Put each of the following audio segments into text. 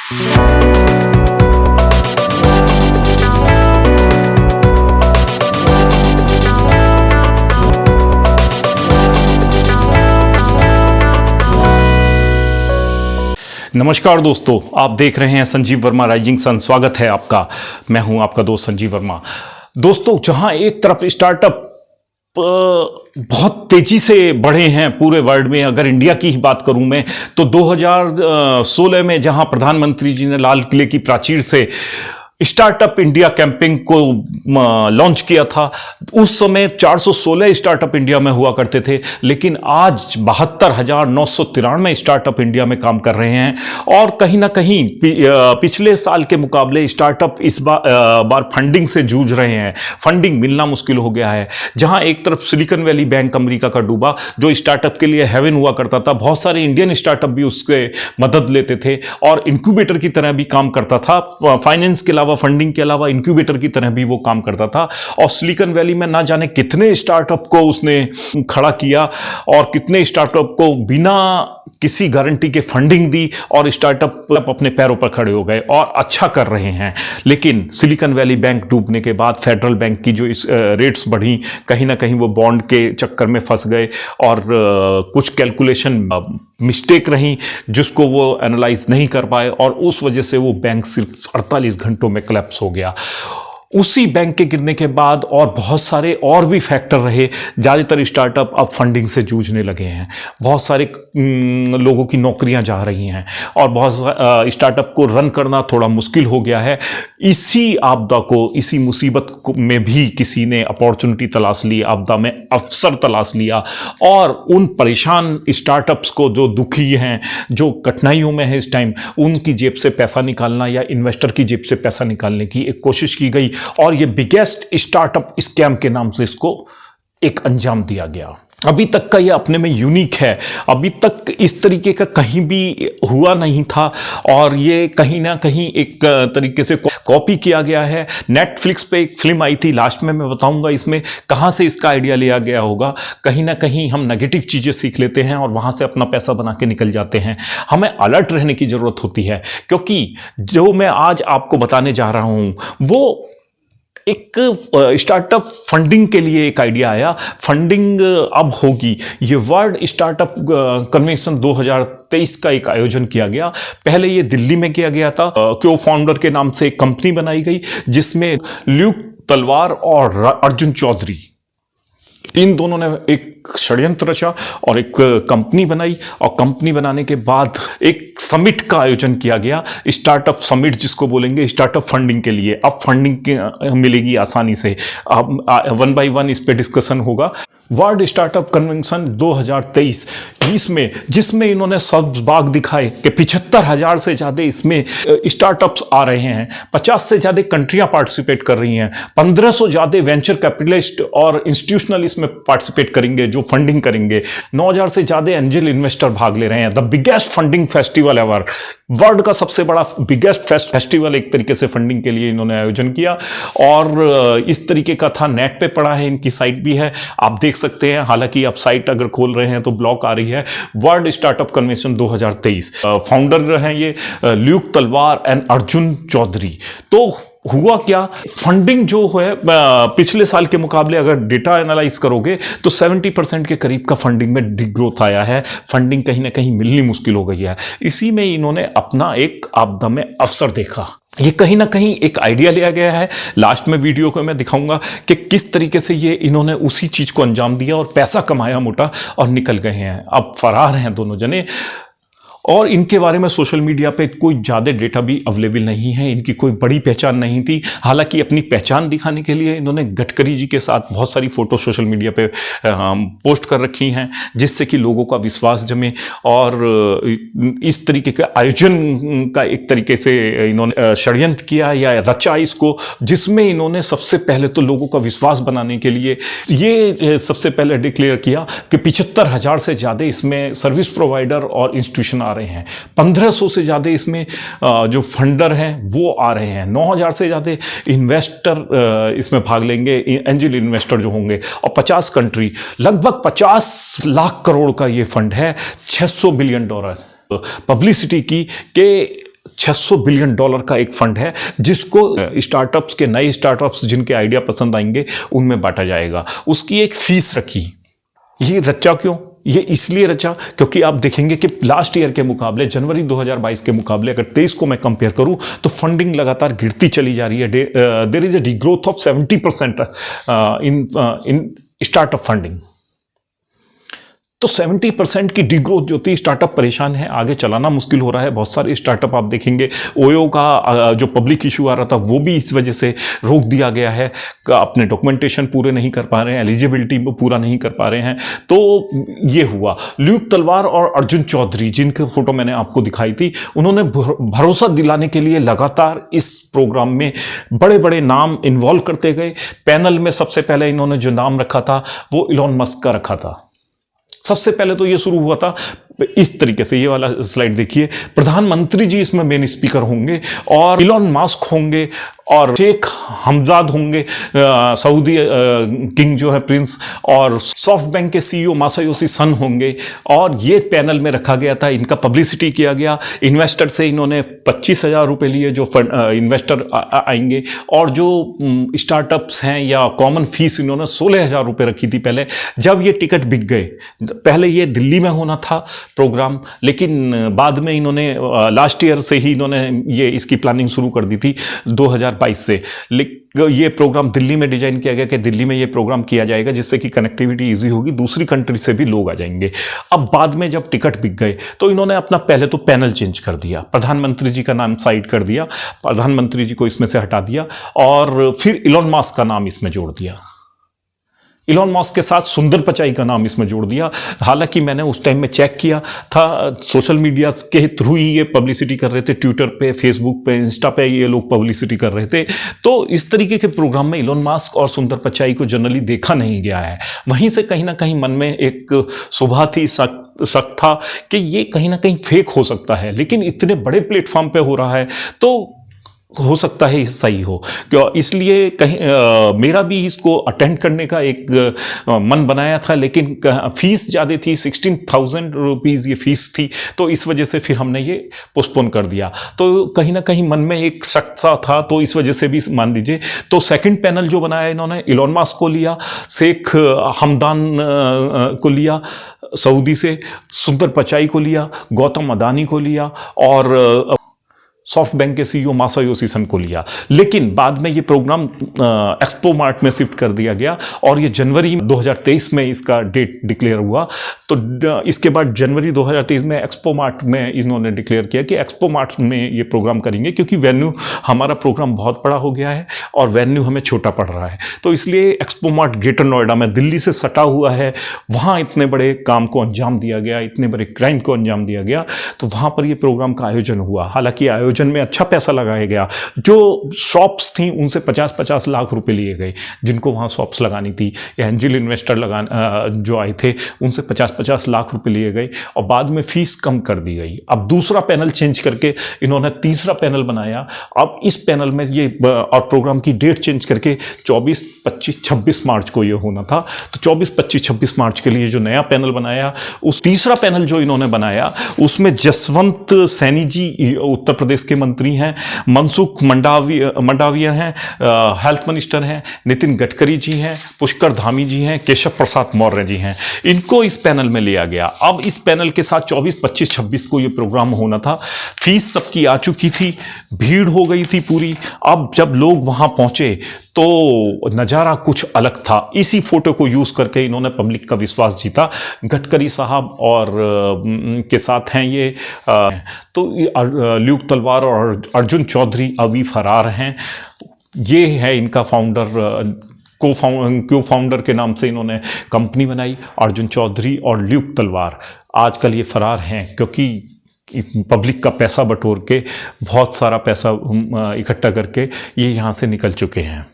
नमस्कार दोस्तों, आप देख रहे हैं संजीव वर्मा राइजिंग सन। स्वागत है आपका। मैं हूं आपका दोस्त संजीव वर्मा। दोस्तों, जहां एक तरफ स्टार्टअप बहुत तेजी से बढ़े हैं पूरे वर्ल्ड में, अगर इंडिया की ही बात करूं मैं तो 2016 में जहां प्रधानमंत्री जी ने लाल किले की प्राचीर से स्टार्टअप इंडिया कैंपेन को लॉन्च किया था, उस समय 416 स्टार्टअप इंडिया में हुआ करते थे, लेकिन आज 72,993 स्टार्टअप इंडिया में काम कर रहे हैं। और कहीं ना कहीं पिछले साल के मुकाबले स्टार्टअप इस बार फंडिंग से जूझ रहे हैं। फंडिंग मिलना मुश्किल हो गया है। जहां एक तरफ सिलिकॉन वैली बैंक अमेरिका का डूबा, जो स्टार्टअप के लिए हेवन हुआ करता था, बहुत सारे इंडियन स्टार्टअप भी उसके मदद लेते थे और इंक्यूबेटर की तरह भी काम करता था। फाइनेंस के फंडिंग के अलावा इंक्यूबेटर की तरह भी वो काम करता था। और सिलिकॉन वैली में ना जाने कितने स्टार्टअप को उसने खड़ा किया और कितने स्टार्टअप को बिना किसी गारंटी के फंडिंग दी और स्टार्टअप अपने पैरों पर खड़े हो गए और अच्छा कर रहे हैं। लेकिन सिलिकॉन वैली बैंक डूबने के बाद फेडरल बैंक की जो रेट्स बढ़ी, कहीं ना कहीं वो बॉन्ड के चक्कर में फंस गए और कुछ कैलकुलेशन मिस्टेक रही जिसको वो एनालाइज नहीं कर पाए और उस वजह से वो बैंक सिर्फ 48 घंटों में कोलैप्स हो गया। उसी बैंक के गिरने के बाद और बहुत सारे और भी फैक्टर रहे। ज़्यादातर स्टार्टअप अब फंडिंग से जूझने लगे हैं। बहुत सारे लोगों की नौकरियां जा रही हैं और बहुत स्टार्टअप को रन करना थोड़ा मुश्किल हो गया है। इसी आपदा को, इसी मुसीबत में भी किसी ने अपॉर्चुनिटी तलाश ली, आपदा में अवसर तलाश लिया और उन परेशान स्टार्टअप्स को, जो दुखी हैं, जो कठिनाइयों में है इस टाइम, उनकी जेब से पैसा निकालना या इन्वेस्टर की जेब से पैसा निकालने की एक कोशिश की गई और ये बिगेस्ट स्टार्टअप स्कैम के नाम से इसको एक अंजाम दिया गया। अभी तक का ये अपने में यूनिक है। अभी तक इस तरीके का कहीं भी हुआ नहीं था और ये कहीं ना कहीं एक तरीके से कॉपी किया गया है। नेटफ्लिक्स पे एक फिल्म आई थी, लास्ट में मैं बताऊंगा इसमें कहां से इसका आइडिया लिया गया होगा। कहीं ना कहीं हम नेगेटिव चीजें सीख लेते हैं और वहां से अपना पैसा बना के निकल जाते हैं। हमें अलर्ट रहने की जरूरत होती है, क्योंकि जो मैं आज आपको बताने जा रहा हूं वो एक स्टार्टअप फंडिंग के लिए एक आइडिया आया। फंडिंग अब होगी। ये वर्ल्ड स्टार्टअप कन्वेंशन 2023 का एक आयोजन किया गया। पहले ये दिल्ली में किया गया था। क्यो फाउंडर के नाम से एक कंपनी बनाई गई जिसमें ल्यूक तलवार और अर्जुन चौधरी, इन दोनों ने एक षड्यंत्र रचा और एक कंपनी बनाई और कंपनी बनाने के बाद एक समिट का आयोजन किया गया, स्टार्टअप समिट जिसको बोलेंगे, स्टार्टअप फंडिंग के लिए। अब फंडिंग मिलेगी आसानी से। अब 1 बाय 1 इस पे डिस्कशन होगा। वर्ल्ड स्टार्टअप कन्वेंशन 2023 इसमें, जिसमें इन्होंने सब बाग दिखाए कि 75,000 से ज़्यादा इसमें स्टार्टअप्स आ रहे हैं, 50 से ज़्यादा कंट्रियां पार्टिसिपेट कर रही हैं, 1500 ज़्यादा वेंचर कैपिटलिस्ट और इंस्टीट्यूशनल इसमें पार्टिसिपेट करेंगे जो फंडिंग करेंगे, 9,000 से ज़्यादा एंजल इन्वेस्टर भाग ले रहे हैं। The biggest funding festival ever, world का सबसे बड़ा बिगेस्ट फेस्टिवल एक तरीके से फंडिंग के लिए इन्होंने आयोजन किया और इस तरीके का था। नेट पे पड़ा है, इनकी साइट भी है, आप देख सकते हैं। हालांकि आप साइट अगर खोल रहे हैं तो ब्लॉक आ रही है। वर्ल्ड स्टार्टअप कन्वेंशन 2023, फाउंडर हैं ये ल्यूक तलवार एंड अर्जुन चौधरी। तो हुआ क्या, फंडिंग जो है पिछले साल के मुकाबले अगर डेटा एनालाइज करोगे तो 70% के करीब का फंडिंग में डिग्रोथ आया है। फंडिंग कहीं ना कहीं मिलनी मुश्किल हो गई है। इसी में इन्होंने अपना एक आपदा में अवसर देखा। ये कहीं ना कहीं एक आइडिया लिया गया है। लास्ट में वीडियो को मैं दिखाऊंगा कि किस तरीके से ये इन्होंने उसी चीज को अंजाम दिया और पैसा कमाया मोटा और निकल गए हैं। अब फरार हैं दोनों जने और इनके बारे में सोशल मीडिया पे कोई ज़्यादा डेटा भी अवेलेबल नहीं है। इनकी कोई बड़ी पहचान नहीं थी। हालांकि अपनी पहचान दिखाने के लिए इन्होंने गडकरी जी के साथ बहुत सारी फ़ोटो सोशल मीडिया पे पोस्ट कर रखी हैं, जिससे कि लोगों का विश्वास जमे और इस तरीके का आयोजन का एक तरीके से इन्होंने षड्यंत्र किया या रचा इसको, जिसमें इन्होंने सबसे पहले तो लोगों का विश्वास बनाने के लिए ये सबसे पहले डिक्लेयर किया कि 75,000 से ज़्यादा इसमें सर्विस प्रोवाइडर और इंस्टीट्यूशन आ रहे हैं, 1500 से ज़्यादा इसमें जो फंडर हैं वो आ रहे हैं, 9,000 से ज़्यादा इन्वेस्टर इसमें भाग लेंगे, एंजल इन्वेस्टर जो होंगे, और 50 कंट्री, लगभग 50 लाख करोड़ का ये फंड है, $600 बिलियन पब्लिसिटी की कि $600 बिलियन का एक फंड है जिसको स्टार्टअप्स के, नए स्टार्टअप्स जिनके आइडिया पसंद आएंगे उनमें बांटा जाएगा। उसकी एक फीस रखी। ये रचा क्यों? ये इसलिए रचा क्योंकि आप देखेंगे कि लास्ट ईयर के मुकाबले, जनवरी 2022 के मुकाबले अगर 23 को मैं कंपेयर करूं तो फंडिंग लगातार गिरती चली जा रही है। There is a degrowth of 70% in startup funding. तो 70% की डिग्रोथ जो थी, स्टार्टअप परेशान है, आगे चलाना मुश्किल हो रहा है। बहुत सारे स्टार्टअप आप देखेंगे, ओयो का जो पब्लिक इशू आ रहा था वो भी इस वजह से रोक दिया गया है, अपने डॉक्यूमेंटेशन पूरे नहीं कर पा रहे हैं, एलिजिबिलिटी पूरा नहीं कर पा रहे हैं। तो ये हुआ। ल्यूक तलवार और अर्जुन चौधरी, जिनके फोटो मैंने आपको दिखाई थी, उन्होंने भरोसा दिलाने के लिए लगातार इस प्रोग्राम में बड़े बड़े नाम इन्वॉल्व करते गए। पैनल में सबसे पहले इन्होंने जो नाम रखा था वो इलॉन मस्क का रखा था। सबसे पहले तो ये शुरू हुआ था इस तरीके से, ये वाला स्लाइड देखिए, प्रधानमंत्री जी इसमें मेन स्पीकर होंगे और इलॉन मस्क होंगे और शेख हमजाद होंगे, सऊदी किंग जो है प्रिंस, और सॉफ्ट बैंक के सीईओ मासायोशी सन होंगे। और ये पैनल में रखा गया था, इनका पब्लिसिटी किया गया। इन्वेस्टर से इन्होंने 25,000 रुपये लिए, जो इन्वेस्टर आएंगे, और जो स्टार्टअप्स हैं या कॉमन फीस इन्होंने 16,000 रुपये रखी थी पहले। जब ये टिकट बिक गए, पहले ये दिल्ली में होना था प्रोग्राम, लेकिन बाद में इन्होंने लास्ट ईयर से ही इन्होंने ये इसकी प्लानिंग शुरू कर दी थी 2022 से। ये प्रोग्राम दिल्ली में डिजाइन किया गया कि दिल्ली में ये प्रोग्राम किया जाएगा जिससे कि कनेक्टिविटी इजी होगी, दूसरी कंट्री से भी लोग आ जाएंगे। अब बाद में जब टिकट बिक गए तो इन्होंने अपना पहले तो पैनल चेंज कर दिया, प्रधानमंत्री जी का नाम साइड कर दिया, प्रधानमंत्री जी को इसमें से हटा दिया और फिर इलॉन मस्क का नाम इसमें जोड़ दिया। इलॉन मस्क के साथ सुंदर पिचाई का नाम इसमें जोड़ दिया। हालांकि मैंने उस टाइम में चेक किया था, सोशल मीडिया के थ्रू ही ये पब्लिसिटी कर रहे थे, ट्विटर पे, फेसबुक पे, इंस्टा पे ये लोग पब्लिसिटी कर रहे थे। तो इस तरीके के प्रोग्राम में इलॉन मस्क और सुंदर पिचाई को जनरली देखा नहीं गया है। वहीं से कहीं ना कहीं मन में एक शुभा थी, शक था कि ये कहीं ना कहीं फेक हो सकता है, लेकिन इतने बड़े प्लेटफॉर्म पे हो रहा है तो हो सकता है सही हो। क्यों? इसलिए कहीं मेरा भी इसको अटेंड करने का एक मन बनाया था, लेकिन फीस ज़्यादा थी, 16,000 रुपीज़ ये फीस थी, तो इस वजह से फिर हमने ये पोस्टपोन कर दिया। तो कहीं ना कहीं मन में एक शक सा था, तो इस वजह से भी मान लीजिए। तो सेकंड पैनल जो बनाया इन्होंने, इलॉन मस्क को लिया, शेख हमदान को लिया सऊदी से, सुंदर पिचाई को लिया, गौतम अदानी को लिया और सॉफ्ट बैंक के सीईओ मासायोशी सन को लिया। लेकिन बाद में ये प्रोग्राम एक्सपो मार्ट में शिफ्ट कर दिया गया और ये जनवरी 2023 में इसका डेट डिक्लेयर हुआ। तो इसके बाद जनवरी 2023 में एक्सपो मार्ट में इन्होंने डिक्लेयर किया कि एक्सपो मार्ट में ये प्रोग्राम करेंगे, क्योंकि वेन्यू, हमारा प्रोग्राम बहुत बड़ा हो गया है और वेन्यू हमें छोटा पड़ रहा है। तो इसलिए एक्सपो मार्ट ग्रेटर नोएडा में, दिल्ली से सटा हुआ है, वहाँ इतने बड़े काम को अंजाम दिया गया, इतने बड़े क्राइम को अंजाम दिया गया, तो वहाँ पर ये प्रोग्राम का आयोजन हुआ। हालांकि आयोजन में अच्छा पैसा लगाया गया। जो शॉप्स थी उनसे 50-50 लाख रुपए लिए गए, जिनको वहां शॉप्स लगानी थी। एंजल इन्वेस्टर जो आए थे उनसे 50-50 लाख रुपए लिए गए और बाद में फीस कम कर दी गई। अब दूसरा पैनल चेंज करके इन्होंने तीसरा पैनल बनाया। अब इस पैनल में ये और प्रोग्राम की डेट चेंज करके 24, 25, 26 मार्च को ये होना था। तो 24, 25, 26 मार्च के लिए जो नया पैनल बनाया, उस तीसरा पैनल जो इन्होंने बनाया उसमें जसवंत सैनी जी उत्तर प्रदेश के मंत्री हैं, मनसुख मंडाविया हैं, हेल्थ मिनिस्टर हैं, नितिन गडकरी जी हैं, पुष्कर धामी जी हैं, केशव प्रसाद मौर्य जी हैं। इनको इस पैनल में लिया गया। अब इस पैनल के साथ 24, 25, 26 को ये प्रोग्राम होना था। फीस सबकी आ चुकी थी, भीड़ हो गई थी पूरी। अब जब लोग वहां पहुंचे तो नज़ारा कुछ अलग था। इसी फोटो को यूज़ करके इन्होंने पब्लिक का विश्वास जीता। गडकरी साहब और के साथ हैं ये। तो ल्यूक तलवार और अर्जुन चौधरी अभी फरार हैं। ये है इनका फाउंडर, को फाउंडर के नाम से इन्होंने कंपनी बनाई। अर्जुन चौधरी और ल्यूक तलवार आजकल ये फरार हैं, क्योंकि पब्लिक का पैसा बटोर के, बहुत सारा पैसा इकट्ठा करके ये यहाँ से निकल चुके हैं।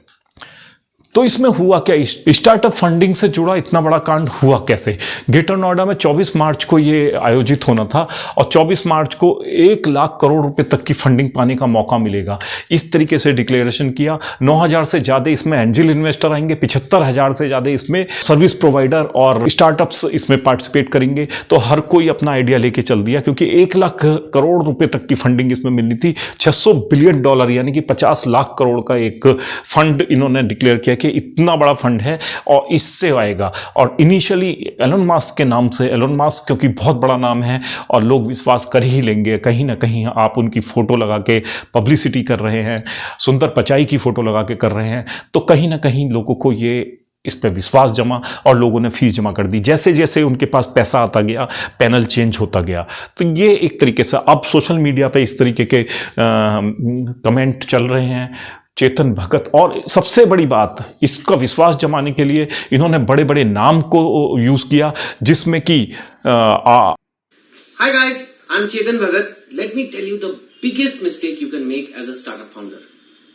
तो इसमें हुआ क्या, स्टार्टअप फंडिंग से जुड़ा इतना बड़ा कांड हुआ कैसे। ग्रेटर नोएडा में 24 मार्च को ये आयोजित होना था और 24 मार्च को 1 लाख करोड़ रुपए तक की फंडिंग पाने का मौका मिलेगा, इस तरीके से डिक्लेरेशन किया। 9,000 से ज़्यादा इसमें एंजल इन्वेस्टर आएंगे, 75,000 से ज़्यादा इसमें सर्विस प्रोवाइडर और स्टार्टअप्स इसमें पार्टिसिपेट करेंगे। तो हर कोई अपना आइडिया लेके चल दिया, क्योंकि 1 लाख करोड़ रुपए तक की फंडिंग इसमें मिलनी थी। $600 बिलियन यानी कि 50 लाख करोड़ का एक फंड इन्होंने डिक्लेयर किया कि इतना बड़ा फंड है और इससे आएगा। और इनिशियली एलन मस्क के नाम से, एलन मस्क क्योंकि बहुत बड़ा नाम है और लोग विश्वास कर ही लेंगे, कहीं ना कहीं आप उनकी फोटो लगा के पब्लिसिटी कर रहे हैं, सुंदर पिचाई की फोटो लगा के कर रहे हैं, तो कहीं ना कहीं लोगों को ये इस पर विश्वास जमा और लोगों ने फीस जमा कर दी। जैसे जैसे उनके पास पैसा आता गया, पैनल चेंज होता गया। तो ये एक तरीके से अब सोशल मीडिया पे इस तरीके के कमेंट चल रहे हैं। चेतन भगत, और सबसे बड़ी बात, इसका विश्वास जमाने के लिए इन्होंने बड़े बड़े नाम को यूज किया, जिसमें कि hi guys, I am Chetan Bhagat. Let me tell you the biggest mistake you can make as a startup founder,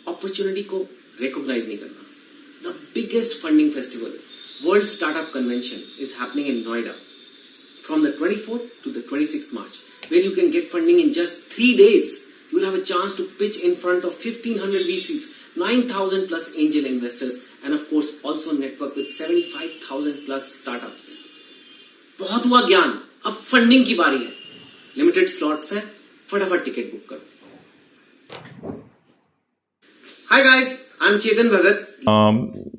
opportunity को रिकॉग्नाइज नहीं करना। The biggest funding festival, world startup convention, is happening in Noida from the 24th to the 26th March, where you can get funding in just 3 days. You will have a chance to pitch in front of 1,500 VCs, 9,000 plus angel investors, and of course also network with 75,000 plus startups. बहुत हुआ ज्ञान, अब funding की बारी है। Limited slots हैं, फटाफट ticket book करो। हाय गाइस, आई एम चेतन भगत।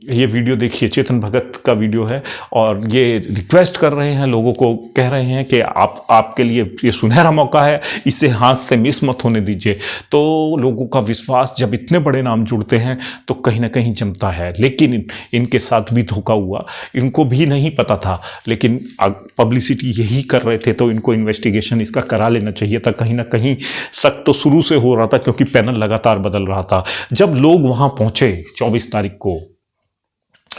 ये वीडियो देखिए, चेतन भगत का वीडियो है और ये रिक्वेस्ट कर रहे हैं लोगों को, कह रहे हैं कि आपके लिए ये सुनहरा मौका है, इसे हाथ से मिस मत होने दीजिए। तो लोगों का विश्वास, जब इतने बड़े नाम जुड़ते हैं तो कहीं ना कहीं जमता है। लेकिन इनके साथ भी धोखा हुआ, इनको भी नहीं पता था, लेकिन पब्लिसिटी यही कर रहे थे, तो इनको इन्वेस्टिगेशन इसका करा लेना चाहिए था। कहीं ना कहीं शक तो शुरू से हो रहा था, क्योंकि पैनल लगातार बदल रहा था। जब लोग वहाँ पहुँचे 24 तारीख को,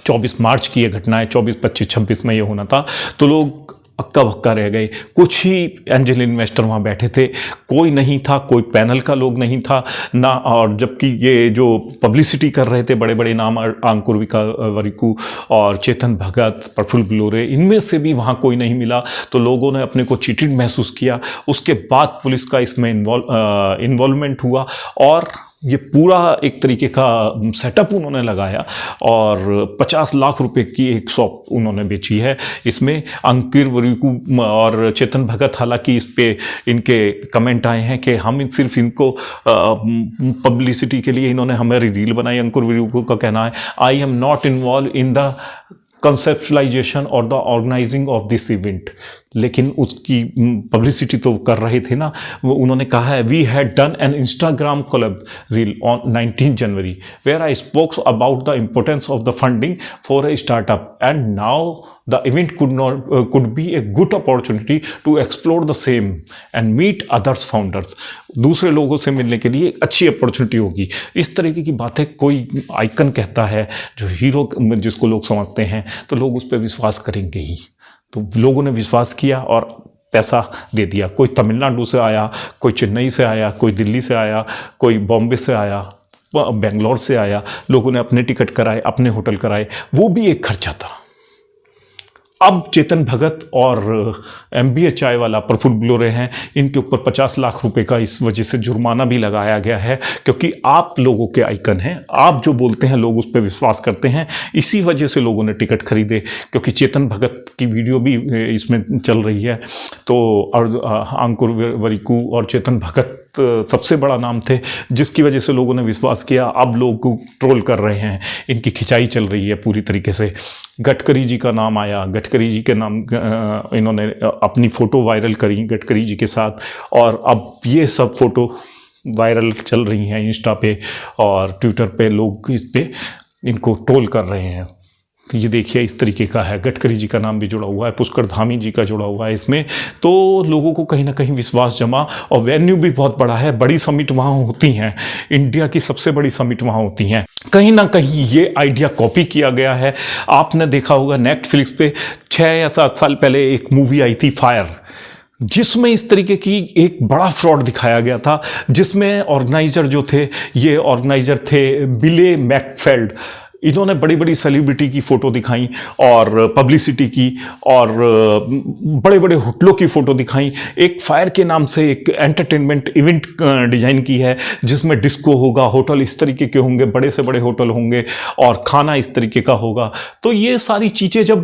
24 मार्च की ये घटना है, 24, 25, 26 में ये होना था, तो लोग अक्का बक्का रह गए। कुछ ही एंजल इन्वेस्टर वहाँ बैठे थे, कोई नहीं था, कोई पैनल का लोग नहीं था ना। और जबकि ये जो पब्लिसिटी कर रहे थे बड़े बड़े नाम, अंकुर वरिकू और चेतन भगत, प्रफुल्ल बिलोरे, इनमें से भी वहाँ कोई नहीं मिला। तो लोगों ने अपने को चीटिंग महसूस किया। उसके बाद पुलिस का इसमें इन्वॉल्वमेंट हुआ और ये पूरा एक तरीके का सेटअप उन्होंने लगाया और 50 लाख रुपए की एक शॉप उन्होंने बेची है। इसमें अंकुर वरिकू और चेतन भगत, हालांकि इस पे इनके कमेंट आए हैं कि हम सिर्फ इनको पब्लिसिटी के लिए इन्होंने हमारी रील बनाई। अंकुर वरिकू का कहना है, I am not involve in the conceptualization और the organizing of this event. लेकिन उसकी पब्लिसिटी तो कर रहे थे ना। वो उन्होंने कहा है, we had done an Instagram collab reel on 19 January where I spokes about the importance of the funding for a startup and now the event could be a good opportunity to explore the same and meet others founders. दूसरे लोगों से मिलने के लिए अच्छी opportunity होगी। इस तरीके की बातें कोई आइकन कहता है, जो हीरो जिसको लोग समझते हैं, तो लोग उस पर विश्वास करेंगे ही। तो लोगों ने विश्वास किया और पैसा दे दिया। कोई तमिलनाडु से आया, कोई चेन्नई से आया, कोई दिल्ली से आया, कोई बॉम्बे से आया, बेंगलोर से आया। लोगों ने अपने टिकट कराए, अपने होटल कराए, वो भी एक खर्चा था। अब चेतन भगत और MBA चाय वाला प्रफुल्ल बिलोरे हैं, इनके ऊपर 50 लाख रुपए का इस वजह से जुर्माना भी लगाया गया है, क्योंकि आप लोगों के आइकन हैं, आप जो बोलते हैं लोग उस पर विश्वास करते हैं। इसी वजह से लोगों ने टिकट खरीदे, क्योंकि चेतन भगत की वीडियो भी इसमें चल रही है। तो और अंकुर वरिकू और चेतन भगत सबसे बड़ा नाम थे, जिसकी वजह से लोगों ने विश्वास किया। अब लोग ट्रोल कर रहे हैं, इनकी खिंचाई चल रही है पूरी तरीके से। गडकरी जी का नाम आया, गडकरी जी के नाम इन्होंने अपनी फ़ोटो वायरल करी गडकरी जी के साथ, और अब ये सब फ़ोटो वायरल चल रही हैं इंस्टा पे और ट्विटर पे। लोग इस पे इनको ट्रोल कर रहे हैं। ये देखिए, इस तरीके का है। गडकरी जी का नाम भी जुड़ा हुआ है, पुष्कर धामी जी का जुड़ा हुआ है इसमें। तो लोगों को कहीं ना कहीं विश्वास जमा, और वेन्यू भी बहुत बड़ा है। बड़ी समिट वहाँ होती हैं, इंडिया की सबसे बड़ी समिट वहाँ होती हैं। कहीं ना कहीं ये आइडिया कॉपी किया गया है। आपने देखा होगा नेटफ्लिक्स पे 6 या 7 साल पहले एक मूवी आई थी फायर, जिसमें इस तरीके की एक बड़ा फ्रॉड दिखाया गया था, जिसमें ऑर्गेनाइजर जो थे, ये ऑर्गेनाइजर थे बिले मैकफेल्ड। इन्होंने बड़ी बड़ी सेलिब्रिटी की फ़ोटो दिखाई और पब्लिसिटी की और बड़े बड़े होटलों की फ़ोटो दिखाई। एक फायर के नाम से एक एंटरटेनमेंट इवेंट डिज़ाइन की है जिसमें डिस्को होगा, होटल इस तरीके के होंगे, बड़े से बड़े होटल होंगे और खाना इस तरीके का होगा। तो ये सारी चीज़ें जब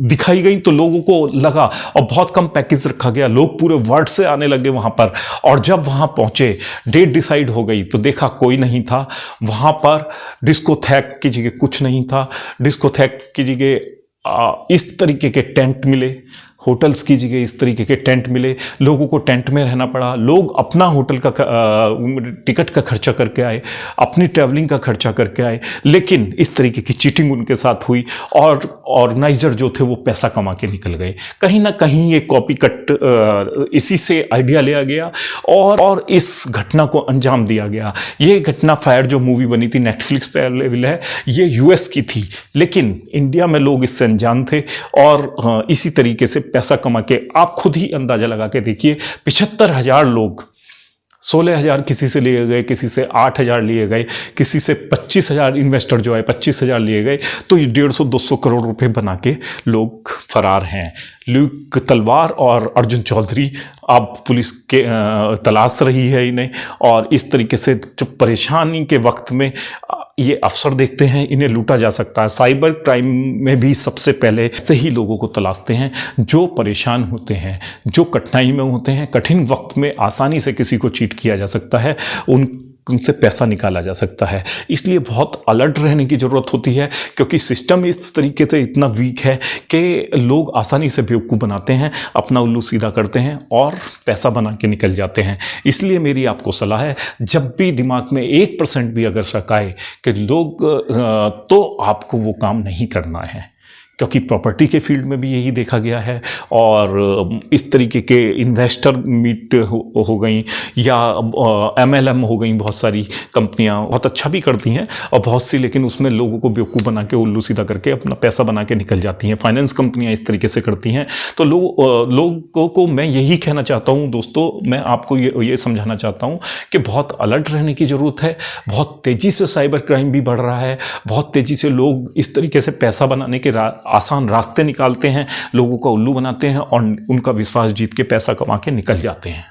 दिखाई गई तो लोगों को लगा, और बहुत कम पैकेज रखा गया, लोग पूरे वर्ल्ड से आने लगे वहाँ पर। और जब वहाँ पहुँचे, डेट डिसाइड हो गई तो देखा कोई नहीं था वहाँ पर। डिस्कोथेक की जगह कुछ नहीं था, डिस्कोथेक की जगह इस तरीके के टेंट मिले, होटल्स की जगह इस तरीके के टेंट मिले, लोगों को टेंट में रहना पड़ा। लोग अपना होटल का टिकट का खर्चा करके आए, अपनी ट्रैवलिंग का खर्चा करके आए, लेकिन इस तरीके की चीटिंग उनके साथ हुई और ऑर्गेनाइजर जो थे वो पैसा कमा के निकल गए। कहीं ना कहीं ये कॉपी कट इसी से आइडिया लिया गया और इस घटना को अंजाम दिया गया। ये घटना फायर जो मूवी बनी थी, नेटफ्लिक्स पे अवेलेबल है, ये यूएस की थी, लेकिन इंडिया में लोग इससे अनजान थे और इसी तरीके से पैसा कमा के, आप खुद ही अंदाजा लगा के देखिए, 75,000 लोग, 16,000 किसी से लिए गए, किसी से 8,000 लिए गए, किसी से 25,000 इन्वेस्टर जो है 25,000 लिए गए, तो ये 150-200 करोड़ रुपए बना के लोग फरार हैं। ल्यूक तलवार और अर्जुन चौधरी, अब पुलिस के तलाश रही है इन्हें, और इस तरीके से जो परेशानी के वक्त में ये अवसर देखते हैं, इन्हें लूटा जा सकता है। साइबर क्राइम में भी सबसे पहले से ही लोगों को तलाशते हैं जो परेशान होते हैं, जो कठिनाई में होते हैं। कठिन वक्त में आसानी से किसी को चीट किया जा सकता है, उनसे पैसा निकाला जा सकता है। इसलिए बहुत अलर्ट रहने की ज़रूरत होती है, क्योंकि सिस्टम इस तरीके से इतना वीक है कि लोग आसानी से बेवकूफ़ बनाते हैं, अपना उल्लू सीधा करते हैं और पैसा बना के निकल जाते हैं। इसलिए मेरी आपको सलाह है, जब भी दिमाग में 1% भी अगर शक आए कि लोग, तो आपको वो काम नहीं करना है, क्योंकि प्रॉपर्टी के फील्ड में भी यही देखा गया है। और इस तरीके के इन्वेस्टर मीट हो गई या MLM हो गई, बहुत सारी कंपनियां बहुत अच्छा भी करती हैं और बहुत सी, लेकिन उसमें लोगों को बेवकूफ़ बना के, उल्लू सीधा करके अपना पैसा बना के निकल जाती हैं। फाइनेंस कंपनियां इस तरीके से करती हैं। तो लोगों को मैं यही कहना चाहता हूं दोस्तों, मैं आपको ये समझाना चाहता हूं कि बहुत अलर्ट रहने की ज़रूरत है। बहुत तेज़ी से साइबर क्राइम भी बढ़ रहा है, बहुत तेज़ी से लोग इस तरीके से पैसा बनाने के आसान रास्ते निकालते हैं, लोगों को उल्लू बनाते हैं और उनका विश्वास जीत के पैसा कमा के निकल जाते हैं।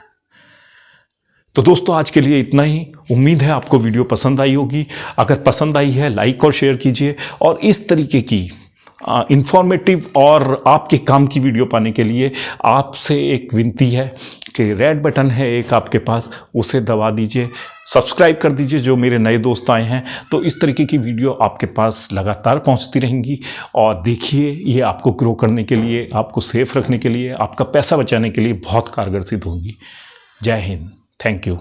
तो दोस्तों, आज के लिए इतना ही। उम्मीद है आपको वीडियो पसंद आई होगी। अगर पसंद आई है, लाइक और शेयर कीजिए, और इस तरीके की इंफॉर्मेटिव और आपके काम की वीडियो पाने के लिए आपसे एक विनती है कि रेड बटन है एक आपके पास, उसे दबा दीजिए, सब्सक्राइब कर दीजिए। जो मेरे नए दोस्त आए हैं, तो इस तरीके की वीडियो आपके पास लगातार पहुंचती रहेंगी। और देखिए, ये आपको ग्रो करने के लिए, आपको सेफ रखने के लिए, आपका पैसा बचाने के लिए बहुत कारगर सिद्ध होंगी। जय हिंद, थैंक यू।